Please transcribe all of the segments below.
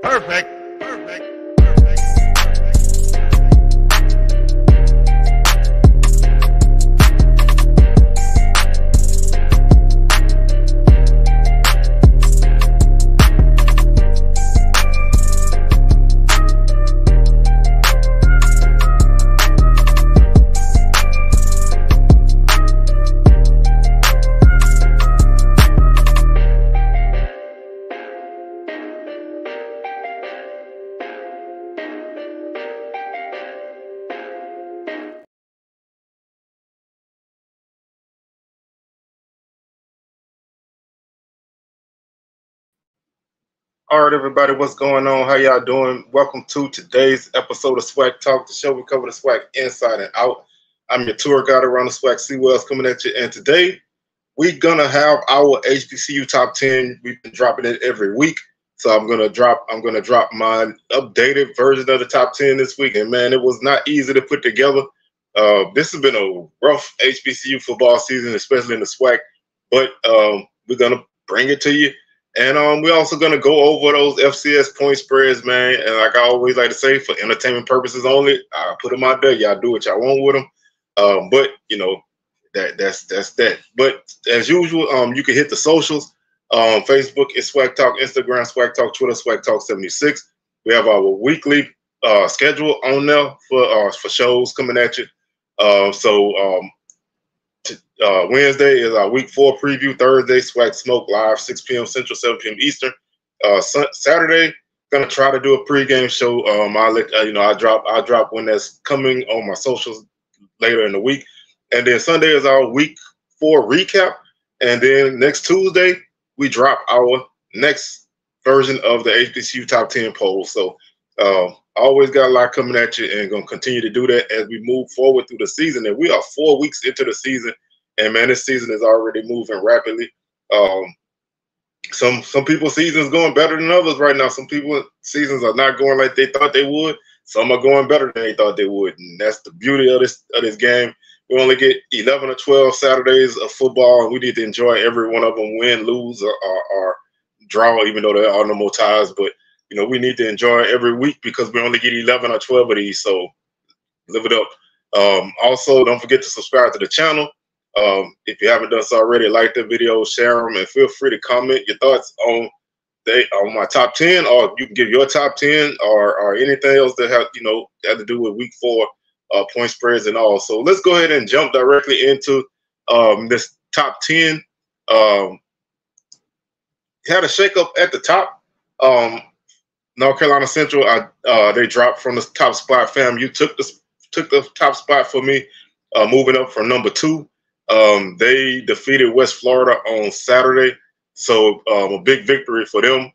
Perfect. Perfect. All right, everybody, what's going on? How y'all doing? Welcome to today's episode of SWAC Talk, the show we cover the SWAC inside and out. I'm your tour guide around the SWAC Seawells coming at you, and today we're gonna have our HBCU Top 10. We've been dropping it every week, so I'm gonna drop my updated version of the Top 10 this week. And man, it was not easy to put together. This has been a rough HBCU football season, especially in the SWAC, but we're gonna bring it to you. And we're also going to go over those FCS point spreads, man. And like I always like to say, for entertainment purposes only, I put them out there. Y'all do what y'all want with them. But, you know, that's that. But as usual, you can hit the socials. Facebook is SWAC Talk, Instagram, SWAC Talk, Twitter, SWAC Talk 76. We have our weekly schedule on there for shows coming at you. Wednesday is our week 4 preview. Thursday, SWAC Smoke live, 6 p.m. Central, 7 p.m. Eastern. Saturday, gonna try to do a pregame show. I'll let I'll drop when that's coming on my socials later in the week. And then Sunday is our week 4 recap. And then next Tuesday, we drop our next version of the HBCU Top 10 poll. So always got a lot coming at you, and gonna continue to do that as we move forward through the season. And we are 4 weeks into the season. And man, this season is already moving rapidly. Some people's seasons going better than others right now. Some people's seasons are not going like they thought they would. Some are going better than they thought they would. And that's the beauty of this game. We only get 11 or 12 Saturdays of football, and we need to enjoy every one of them, win, lose, or draw, even though there are no more ties. But you know, we need to enjoy every week because we only get 11 or 12 of these. So live it up. Also, don't forget to subscribe to the channel. If you haven't done so already, like the video, share them, and feel free to comment your thoughts on my top 10, or you can give your top 10 or anything else that have to do with week 4 point spreads and all. So let's go ahead and jump directly into this top 10. Had a shakeup at the top. North Carolina Central, they dropped from the top spot. Fam, you took the top spot for me, moving up from number 2. They defeated West Florida on Saturday, so a big victory for them.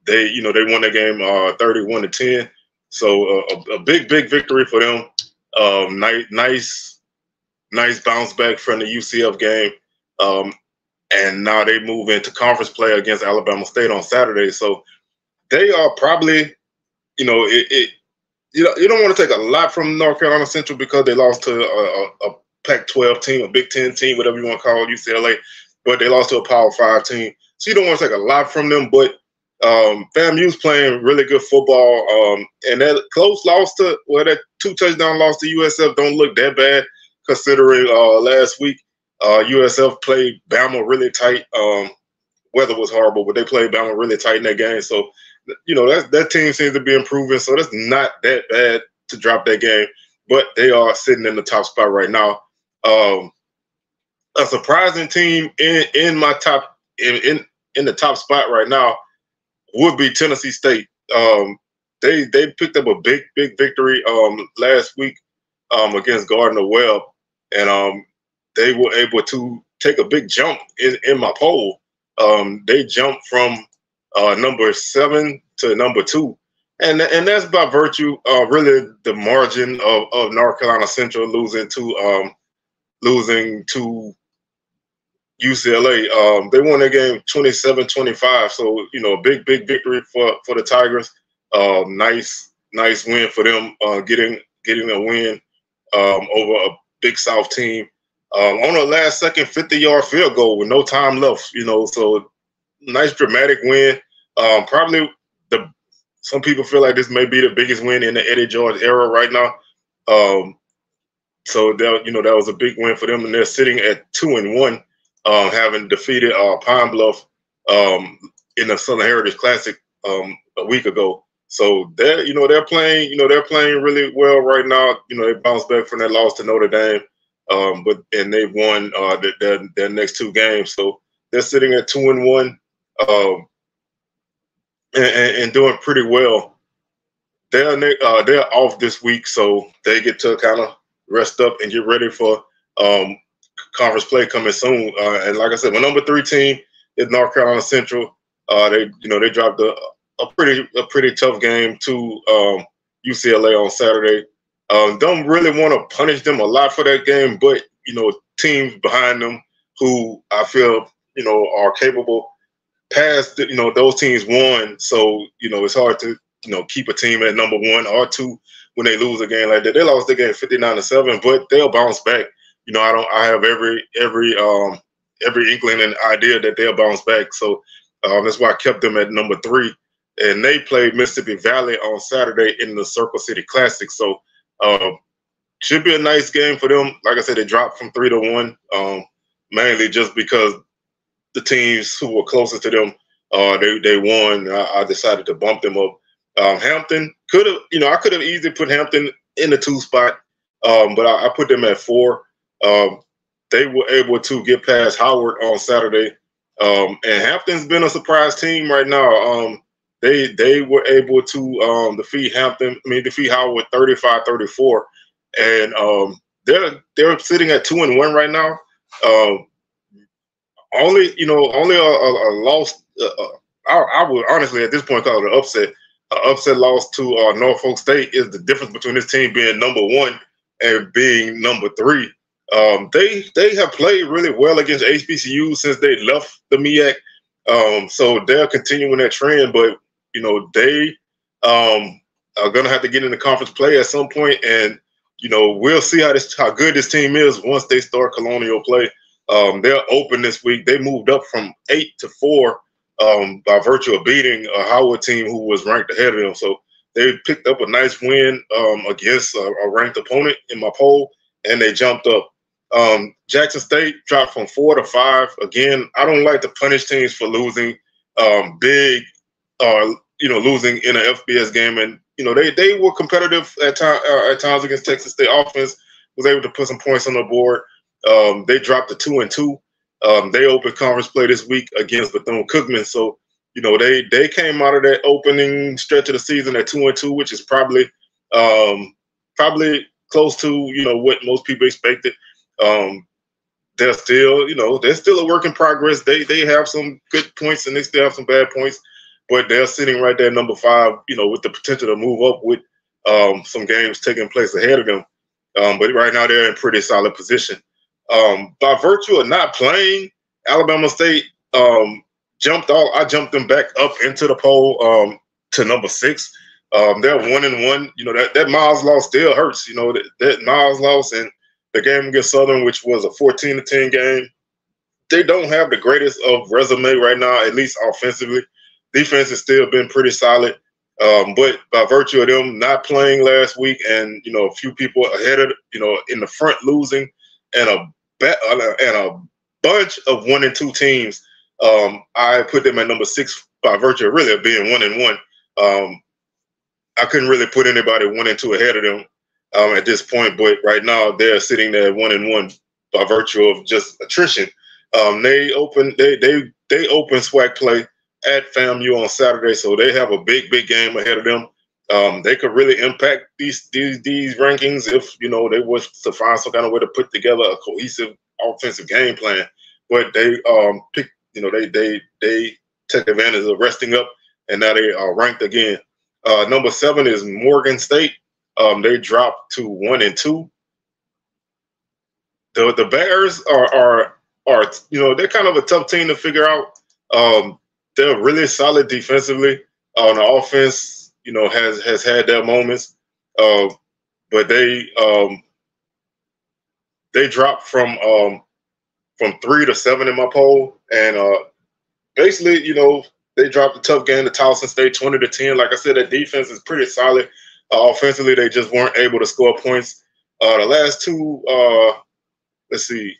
They won the game 31-10, so a big victory for them. Nice bounce back from the UCF game, and now they move into conference play against Alabama State on Saturday. So they are probably, you don't want to take a lot from North Carolina Central because they lost to a Pac-12 team, a Big Ten team, whatever you want to call it, UCLA, but they lost to a Power 5 team. So you don't want to take a lot from them, but FAMU's playing really good football. And that close loss that 2-touchdown loss to USF don't look that bad considering last week USF played Bama really tight. Weather was horrible, but they played Bama really tight in that game. So that team seems to be improving, so that's not that bad to drop that game. But they are sitting in the top spot right now. A surprising team in my top in the top spot right now would be Tennessee State. They picked up a big victory last week against Gardner-Webb, and they were able to take a big jump in my poll. They jumped from number 7 to number 2, and that's by virtue of really the margin of North Carolina Central losing to UCLA. They won their game 27-25, so a big victory for the Tigers. Nice win for them, getting a win over a Big South team on a last-second 50-yard field goal with no time left. So nice dramatic win. Probably some people feel like this may be the biggest win in the Eddie George era right now. So that was a big win for them, and they're sitting at 2-1, having defeated Pine Bluff in the Southern Heritage Classic a week ago. So they're playing really well right now. They bounced back from that loss to Notre Dame, and they've won their next 2 games. So they're sitting at 2-1 and doing pretty well. They're off this week, so they get to kind of rest up and get ready for conference play coming soon. And like I said, my number 3 team is North Carolina Central. They dropped a pretty tough game to UCLA on Saturday. Don't really want to punish them a lot for that game, but teams behind them who I feel are capable past those teams won. So it's hard to keep a team at number 1 or 2 when they lose a game like that. They lost the game 59-7, but they'll bounce back. I have every inkling and idea that they'll bounce back. So that's why I kept them at number 3. And they played Mississippi Valley on Saturday in the Circle City Classic. So should be a nice game for them. Like I said, they dropped from 3-1, mainly just because the teams who were closest to them, they won. I decided to bump them up. Hampton I could have easily put Hampton in the 2 spot, but I put them at 4. They were able to get past Howard on Saturday, and Hampton's been a surprise team right now. They were able to defeat Howard with 35-34, and they're sitting at 2-1 right now. Only a loss. I would honestly at this point call it an upset. An upset loss to Norfolk State is the difference between this team being number 1 and being number 3. They have played really well against HBCU since they left the MEAC. So they're continuing that trend, but they are gonna have to get into conference play at some point, and we'll see how good this team is once they start colonial play. They're open this week. They moved up from 8-4 by virtue of beating a Howard team who was ranked ahead of them. So they picked up a nice win against a ranked opponent in my poll, and they jumped up. Jackson State dropped from 4-5. Again, I don't like to punish teams for losing big, losing in an FBS game. And they were competitive at times against Texas State. Offense was able to put some points on the board. They dropped to 2-2. They opened conference play this week against Bethune-Cookman. So, they came out of that opening stretch of the season at 2-2, which is probably close to, what most people expected. They're still a work in progress. They have some good points and they still have some bad points, but they're sitting right there, number 5, with the potential to move up with some games taking place ahead of them. But right now they're in pretty solid position. By virtue of not playing, Alabama State jumped off. I jumped them back up into the poll to number 6. They're 1-1. That Miles loss still hurts. That Miles loss and the game against Southern, which was a 14-10 game. They don't have the greatest of resume right now, at least offensively. Defense has still been pretty solid. But by virtue of them not playing last week and, a few people ahead of, in the front losing and a bunch of 1 and 2 teams, I put them at number 6 by virtue of really being 1-1. I couldn't really put anybody 1 and 2 ahead of them at this point, but right now they're sitting there at 1-1 by virtue of just attrition. They open SWAC play at FAMU on Saturday, so they have a big game ahead of them. They could really impact these rankings if they was to find some kind of way to put together a cohesive offensive game plan. But they they took advantage of resting up, and now they are ranked again. Number 7 is Morgan State. They dropped to 1-2. The Bears are they're kind of a tough team to figure out. They're really solid defensively. On the offense, has had their moments, but they dropped from 3 to 7 in my poll, and basically, They dropped a tough game to Towson State, 20-10. Like I said, that defense is pretty solid. Offensively, they just weren't able to score points. The last two, let's see,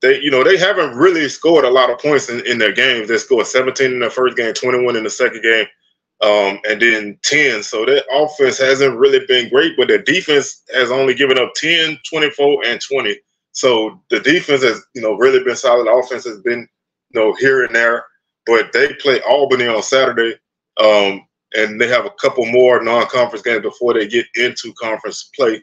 they haven't really scored a lot of points in their games. They scored 17 in their first game, 21 in the second game, and then 10. So their offense hasn't really been great, but their defense has only given up 10, 24, and 20. So the defense has, really been solid. The offense has been, here and there. But they play Albany on Saturday, and they have a couple more non-conference games before they get into conference play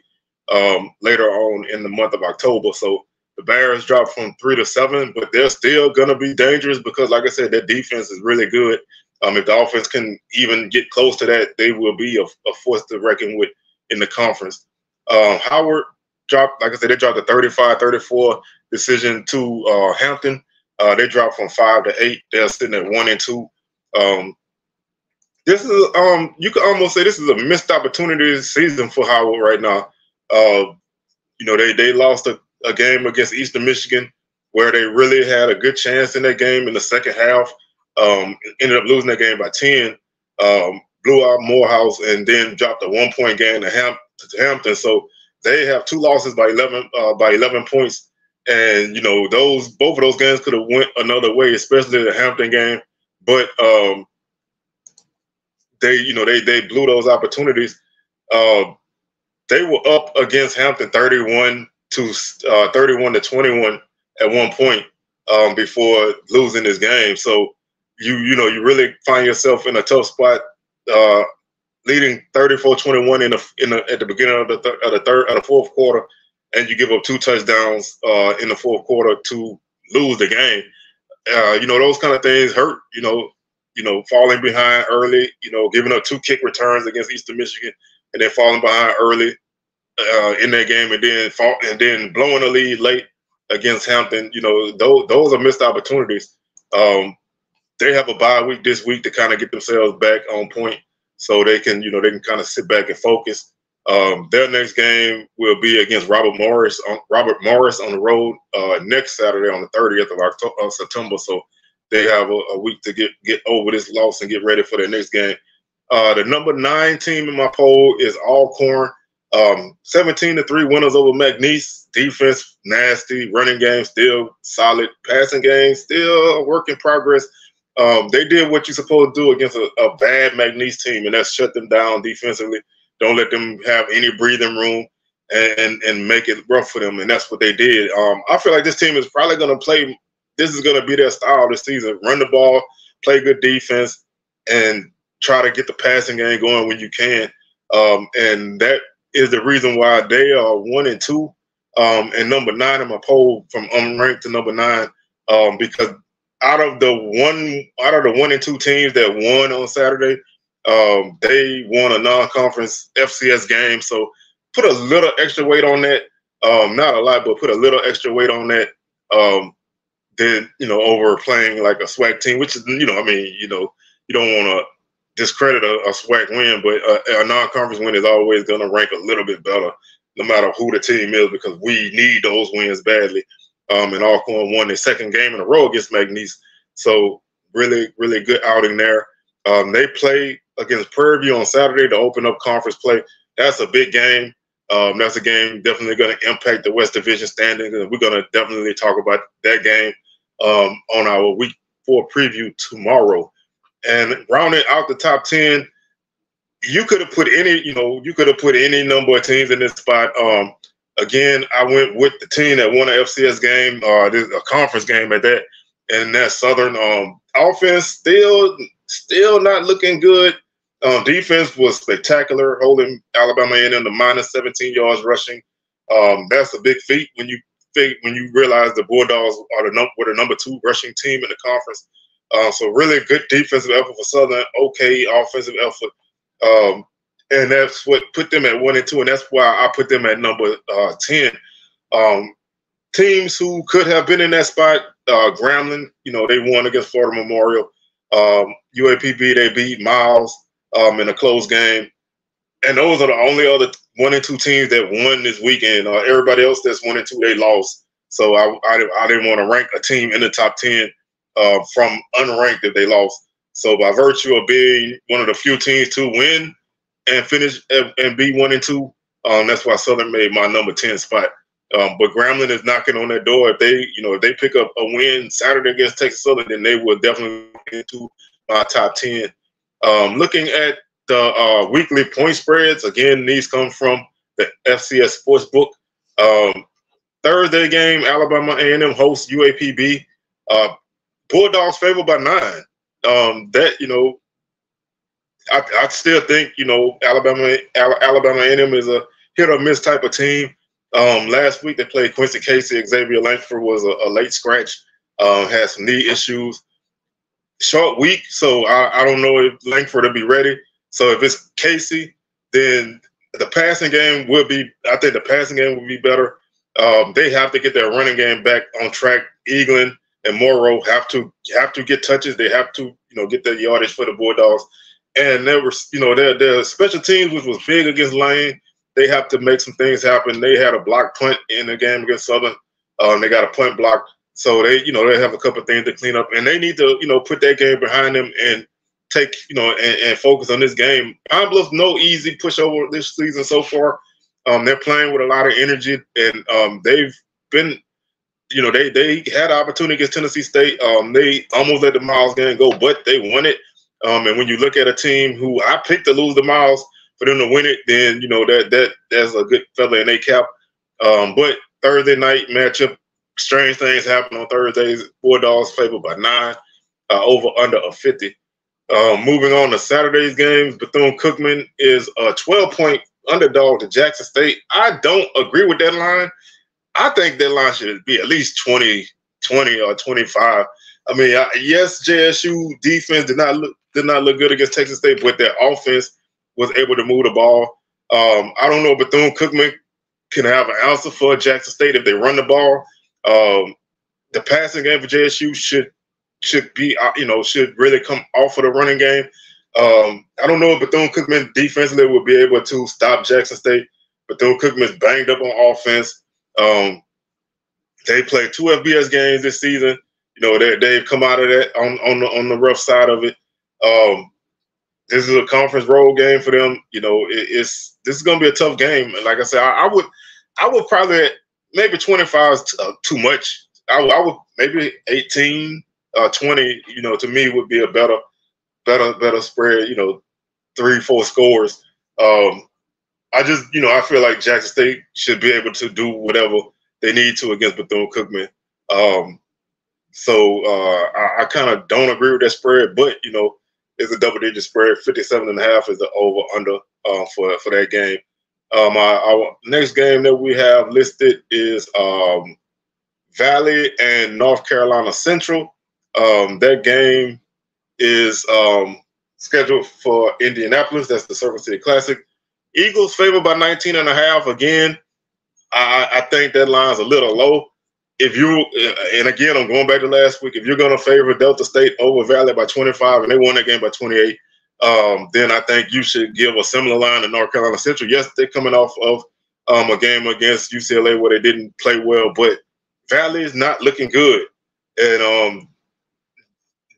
later on in the month of October. So the Bears dropped from 3-7, but they're still going to be dangerous because, like I said, their defense is really good. If the offense can even get close to that, they will be a force to reckon with in the conference. Howard dropped, like I said, they dropped a 35-34 decision to Hampton. They dropped from 5-8. They're sitting at 1-2. This is you could almost say this is a missed opportunity season for Howard right now. They lost a game against Eastern Michigan where they really had a good chance in that game in the second half. Ended up losing that game by 10. Blew out Morehouse and then dropped a 1-point game to Hampton. So they have 2 losses by 11 points. And both of those games could have went another way, especially the Hampton game. But they blew those opportunities. They were up against Hampton 31-21 at one point before losing this game. So you really find yourself in a tough spot, leading 34-21 at the beginning of the fourth quarter. And you give up 2 touchdowns in the fourth quarter to lose the game. Those kind of things hurt. Falling behind early. Giving up 2 kick returns against Eastern Michigan, and then falling behind early in that game, and then blowing a lead late against Hampton. Those are missed opportunities. They have a bye week this week to kind of get themselves back on point, so they can kind of sit back and focus. Their next game will be against Robert Morris on the road next Saturday on the 30th of September. So they have a week to get over this loss and get ready for their next game. The number 9 team in my poll is Alcorn. 17-3 winners over McNeese. Defense nasty, running game still solid, passing game still a work in progress. They did what you're supposed to do against a bad McNeese team, and that's shut them down defensively. Don't let them have any breathing room and make it rough for them. And that's what they did. I feel like this team is probably going to play. This is going to be their style this season. Run the ball, play good defense, and try to get the passing game going when you can. And that is the reason why they are 1-2 and number 9 in my poll from unranked to number 9. Because out of the 1-2 teams that won on Saturday, they won a non-conference FCS game, so put a little extra weight on that. Not a lot, but put a little extra weight on that. Then over playing like a SWAC team, which is you don't want to discredit a SWAC win, but a non-conference win is always going to rank a little bit better, no matter who the team is, because we need those wins badly. And Alcorn won their second game in a row against McNeese, so really, really good outing there. They play against Prairie View on Saturday to open up conference play. That's a big game. That's a game definitely going to impact the West Division standings, and we're going to definitely talk about that game on our Week 4 preview tomorrow. And rounding out the top 10, you could have put any number of teams in this spot. Again, I went with the team that won an FCS game, a conference game at that, and that Southern offense still not looking good. Defense was spectacular, holding Alabama A&M to minus 17 yards rushing. That's a big feat when you realize the Bulldogs were the number 2 rushing team in the conference. So really good defensive effort for Southern, okay offensive effort. And that's what put them at 1-2, and that's why I put them at number 10. Teams who could have been in that spot, Grambling, they won against Florida Memorial. UAPB, they beat Miles in a close game. And those are the only other 1-2 teams that won this weekend. Everybody else that's 1-2, they lost. So I didn't want to rank a team in the top 10 from unranked if they lost. So by virtue of being one of the few teams to win and finish and be 1-2, that's why Southern made my number 10 spot. But Grambling is knocking on that door. If they pick up a win Saturday against Texas Southern, then they will definitely get into my top 10. Looking at the weekly point spreads, again, these come from the FCS Sportsbook. Thursday game, Alabama A&M hosts UAPB. Bulldogs favored by 9. I still think Alabama A&M is a hit or miss type of team. Last week they played Quincy Casey. Xavier Langford was a late scratch. Had some knee issues. Short week, so I don't know if Langford will be ready. So if it's Casey, then the passing game will be. I think the passing game will be better. They have to get their running game back on track. Eaglin and Morrow have to get touches. They have to get the yardage for the Bulldogs. And there was their special teams, which was big against Lane. They have to make some things happen. They had a block punt in the game against Southern. They got a punt block. So they have a couple of things to clean up, and they need to, put that game behind them and take, and focus on this game. Pine Bluff's no easy pushover this season so far. They're playing with a lot of energy, and they've been, they had an opportunity against Tennessee State. They almost let the Miles game go, but they won it. And when you look at a team who I picked to lose the Miles, for them to win it, then that's a good feather in their cap. But Thursday night matchup. Strange things happen on Thursdays. Bulldogs favored by 9, over under of 50. Moving on to Saturday's games, Bethune-Cookman is a 12-point underdog to Jackson State. I don't agree with that line. I think that line should be at least 20 or 25. I mean, yes, JSU defense did not look good against Texas State, but their offense was able to move the ball. I don't know if Bethune-Cookman can have an answer for Jackson State if they run the ball. The passing game for JSU should be, should really come off of the running game. I don't know if Bethune-Cookman defensively will be able to stop Jackson State. Bethune-Cookman's banged up on offense. They played 2 FBS games this season. They've come out of that on the rough side of it. This is a conference road game for them. This is going to be a tough game. And like I said, I would probably. Maybe 25 is too much. I would maybe 18, 20. To me would be a better spread. 3-4 scores. I feel like Jackson State should be able to do whatever they need to against Bethune-Cookman. So I kind of don't agree with that spread, but it's a double-digit spread. 57.5 is the over/under for that game. Our next game that we have listed is Valley and North Carolina Central. That game is scheduled for Indianapolis. That's the Circle City Classic. Eagles favored by 19.5. Again, I think that line's a little low. And again, I'm going back to last week. If you're going to favor Delta State over Valley by 25 and they won that game by 28, then I think you should give a similar line to North Carolina Central. Yes, they're coming off of a game against UCLA where they didn't play well, but Valley is not looking good. And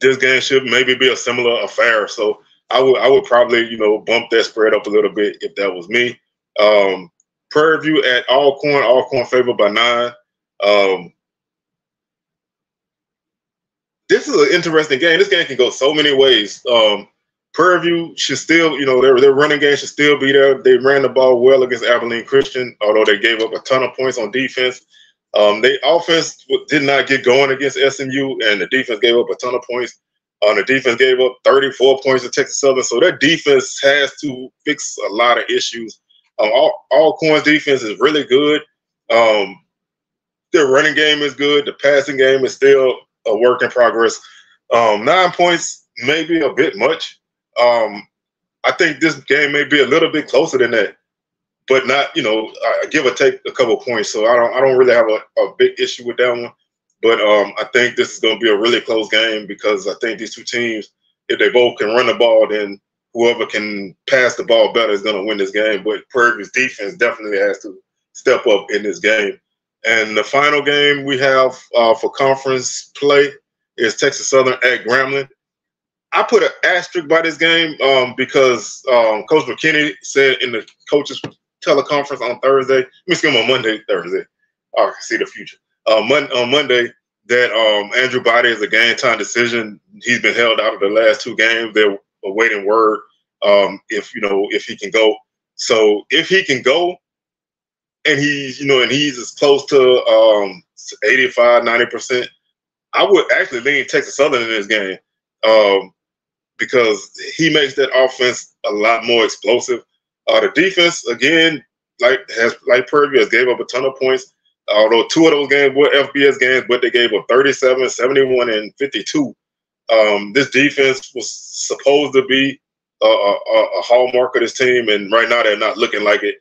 this game should maybe be a similar affair. So I would probably, bump that spread up a little bit if that was me. Prairie View at Alcorn favored by 9. This is an interesting game. This game can go so many ways. Prairie View should still, their running game should still be there. They ran the ball well against Abilene Christian, although they gave up a ton of points on defense. Their offense did not get going against SMU, and the defense gave up a ton of points. The defense gave up 34 points to Texas Southern, so their defense has to fix a lot of issues. Alcorn's defense is really good. Their running game is good. The passing game is still a work in progress. 9 points may be a bit much. I think this game may be a little bit closer than that, but not, give or take a couple of points. So I don't really have a big issue with that one. But I think this is going to be a really close game because I think these two teams, if they both can run the ball, then whoever can pass the ball better is going to win this game. But Prairie View's defense definitely has to step up in this game. And the final game we have for conference play is Texas Southern at Grambling. I put an asterisk by this game because Coach McKinney said in the coaches teleconference on Thursday, let me skip on Monday, Thursday. I can see the future. On Monday, that Andrew Body is a game time decision. He's been held out of the last 2 games. They're awaiting word if he can go. So if he can go, and he's as close to 85, 90%, I would actually lean Texas Southern in this game because he makes that offense a lot more explosive. The defense, again, like previous, gave up a ton of points. Although 2 of those games were FBS games, but they gave up 37, 71, and 52. This defense was supposed to be a hallmark of this team, and right now they're not looking like it.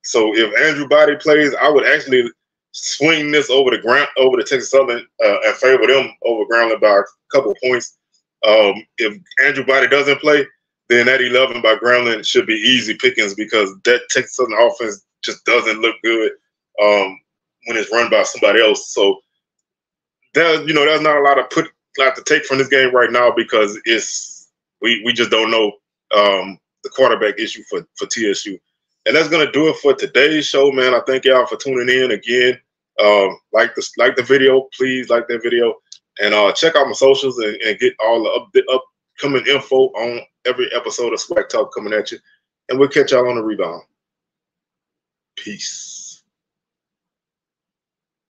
So if Andrew Body plays, I would actually swing this over to Texas Southern and favor them over Grambling by a couple points. If Andrew Body doesn't play, then that 11 by Grambling should be easy pickings because that Texas Southern offense just doesn't look good when it's run by somebody else. So there's not a lot to take from this game right now because we just don't know the quarterback issue for TSU. And that's gonna do it for today's show, man. I thank y'all for tuning in again. Like the video, please like that video, and check out my socials and get all the upcoming info on every episode of SWAC Talk coming at you. And we'll catch y'all on the rebound. Peace.